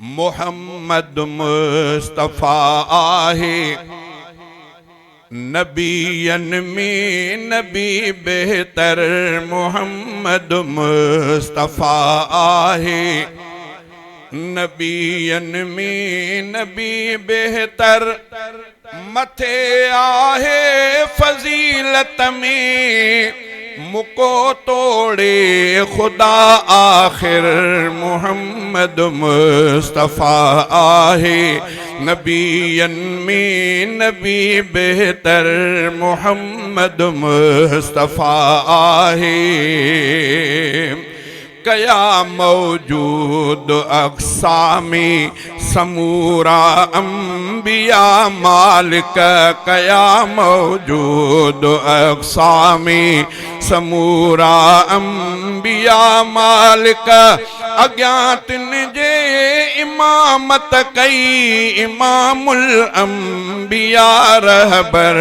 मोहम्मद मुस्तफ़ा आहे नबीयन में नबी बेहतर मोहम्मद मुस्तफ़ा आहे नबीयन में नबी बेहतर मथे आहे फजीलत में मुको तोड़े खुदा आखिर मोहम्मद मुस्तफ़ा आहे नबीयन में नबी बेहतर मोहम्मद मुस्तफ़ा आहे कया मौजूद अक़सामी समूरा अंबिया मालिक कया मौजूद अक़सामी समूरा अंबिया मालिक अज्ञातिन जे इमामत कई इमामुल अंबिया रहबर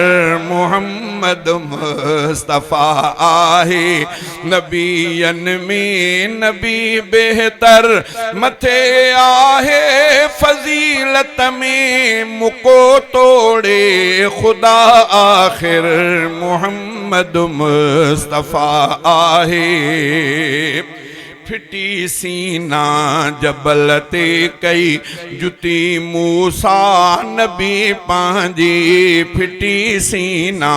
मोहम्मद मुस्तफ़ा आहे नबीयन में नबी बेहतर मथे आहे फजीलत में मुको तोड़े खुदा आखिर मोहम्मद मुस्तफ़ा आहे फिटी सीना जबल ते कई जुती मूसा नबी पांजी फिटी सीना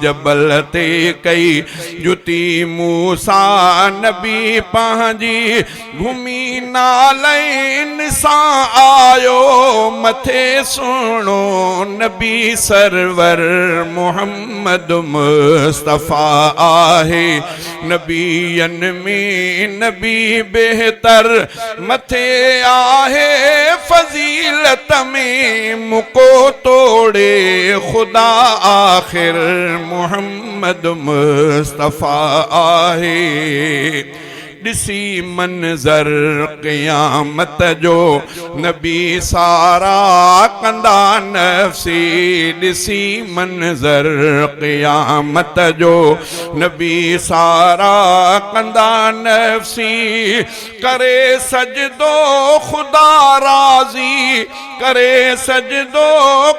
जबल ते कई जुती मूसा नबी पांजी घुमी नालैन सां आयो मथे सुनो नबी सरवर मोहम्मद मुस्तफ़ा आहे नबीयन में नबी बेहतर मथे आहे फजीलत में मुको तोड़े खुदा आखिर मोहम्मद मुस्तफ़ा आहे दिसी मंजर क़यामत जो नबी सारा कंदा नफ़्सी दिसी मंजर क़यामत जो नबी सारा कंदा नफ़्सी करे सजदो खुदा राज़ी करे सजदो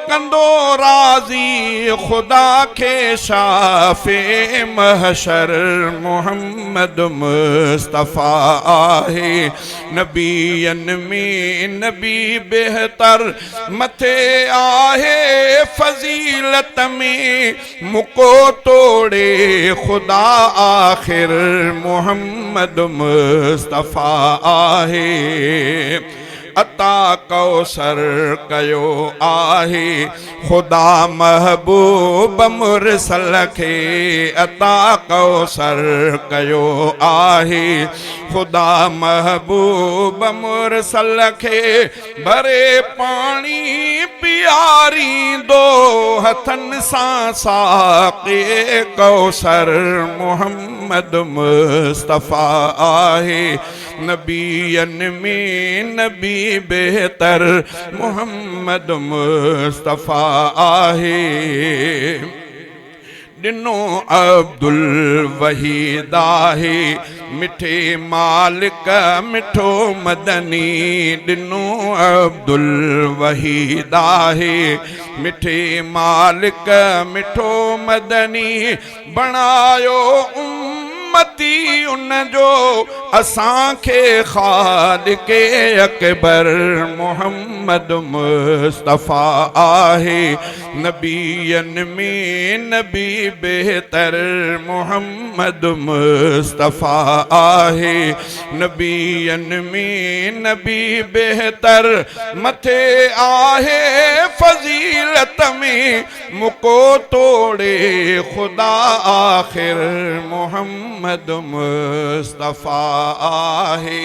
कंदो राज़ी खुदा के शाफ़े महशर मोहम्मद मुस्तफ़ा आहे नबीयन में नबी बेहतर मथे आहे फजीलत में मुको तोड़े खुदा आखिर मोहम्मद मुस्तफ़ा आहे अता कौसर कयो आहे खुदा महबूब मुरसल खे अता कौसर कयो आहे खुदा महबूब मुरसल खे भरे पानी पियारी दो हथन सां साक़े कौसर मोहम्मद मुस्तफ़ा आहे नबीयन में नबी बेहतर मोहम्मद मुस्तफ़ा आहे दिनो अब्दुल वहीद आहे मिठे मालिक मिठो मदनी दिनो अब्दुल वहीद आहे मिठे मालिक मिठो मदनी बणायो उम्मती उन जो असां खे ख़ालिक़े अकबर मोहम्मद मुस्तफ़ा आहे नबीयन में नबी बेहतर मोहम्मद मुस्तफ़ा आहे नबीयन में नबी बेहतर मथे आहे फजीलत में मुको तोड़े खुदा आखिर मोहम्मद मुस्तफ़ा आहे।